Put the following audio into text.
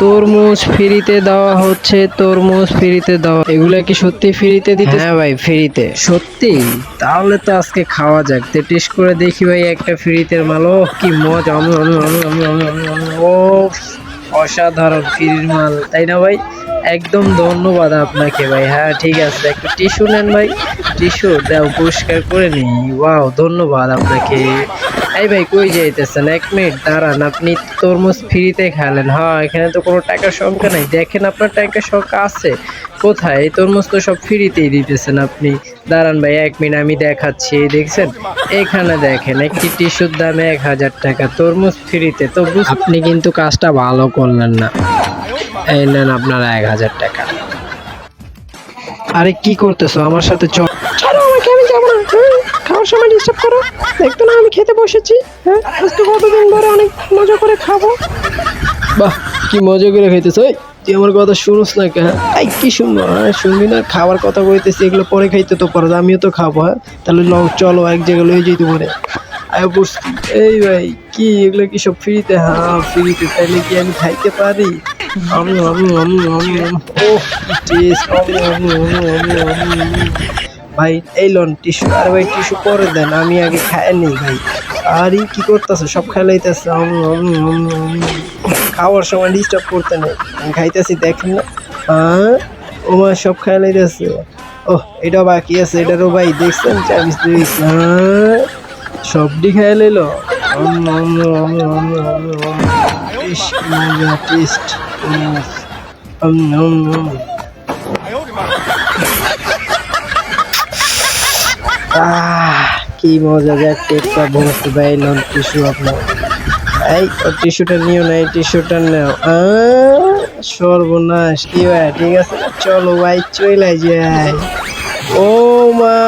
তরমুজ ফ্রিতে দেওয়া হচ্ছে, তরমুজ ফ্রিতে দেওয়া। এগুলা কি সত্যি ফ্রিতে দিতে? হ্যাঁ ভাই ফ্রিতে। সত্যি? তাহলে তো আজকে খাওয়া যাক। টেস্ট করে দেখি ভাই একটা ফ্রিতে মাল। ও কি মজা! ও অসাধারণ ফ্রির মাল, তাই না ভাই? একদম ধন্যবাদ আপনাকে ভাই। হ্যাঁ ঠিক আছে, একটু টিস্যু নেন ভাই, টিস্যু দাও, পরিষ্কার করে নিই। ওয়াও, ধন্যবাদ আপনাকে। এই ভাই কই যাইতেছেন? 1 মিনিট দাঁড়ান, আপনি তরমুজ ফ্রিতে খালেন। হ্যাঁ, এখানে তো কোনো টাকার সংখ্যা নাই। দেখেন আপনার টাকার সংখ্যা আছে কোথায়? এই তরমুজ তো সব ফ্রিতেই দিতেছেন আপনি। দাঁড়ান ভাই 1 মিনিট, আমি দেখাচ্ছি। এই দেখছেন, এখানে দেখেন একটি টিস্যুর দামে 1000 টাকা, তরমুজ ফ্রিতে। তো আপনি কিন্তু কাজটা ভালো করলেন না। এই নেন আপনার 1000 টাকা। আরে কি করতেছো? আমার সাথে চল। ছাড়ো আমাকে, আমি যাবো না। খাওয়ার সময় ডিস্টার্ব করো। দেখতো না আমি খেতে বসেছি। হ্যাঁ, আজকে কতদিন ধরে অনেক মজা করে খাবো। বাহ, কি মজা করে খাইতেছো! এই, তুই আমার কথা শুনোস না কেন? এই কি শুনবো? হ্যাঁ শুনবি না? খাবার কথা কইতেছি, এগুলো পরে খাইতে তো পারো, আমিও তো খাবো। হ্যাঁ তাহলে চলো এক জায়গায় লয়ে যাই তোমারে। আয় বসছি। এই ভাই কি এগুলো কি সব ফ্রিতে? হ্যাঁ ফ্রিতে, তাইলে কি আমি খাইতে পারি? আমি আমি আমি আমি ও টেস্ট! ভাই এই লোন টিস্যু। আর ভাই টিস্যু পরে দেন, আমি আগে খাই নি ভাই। আরে কি করতেছে? সব খাইলাইতেছে। খাওয়ার সময় ডিস্টার্ব করতে নেই, আমি খাইতেছি দেখেন না? হ্যাঁ ও মা, সব খাইলাইতেছে। ওহ, এটা বাকি আছে, এটারও ভাই দেখছেন চাবিস দিয়েছে। হ্যাঁ সবটি খাই লাইলো। টেস্ট! কি মজা! যাক পেটটা ভরছে ভাই। লোন টিস্যু আপনার। এই টিস্যুটা নিও না, এই টিস্যুটা নাও। সর্বনাশ! কি ভাই ঠিক আছে, চলো ভাই চলে যাই। ও মা!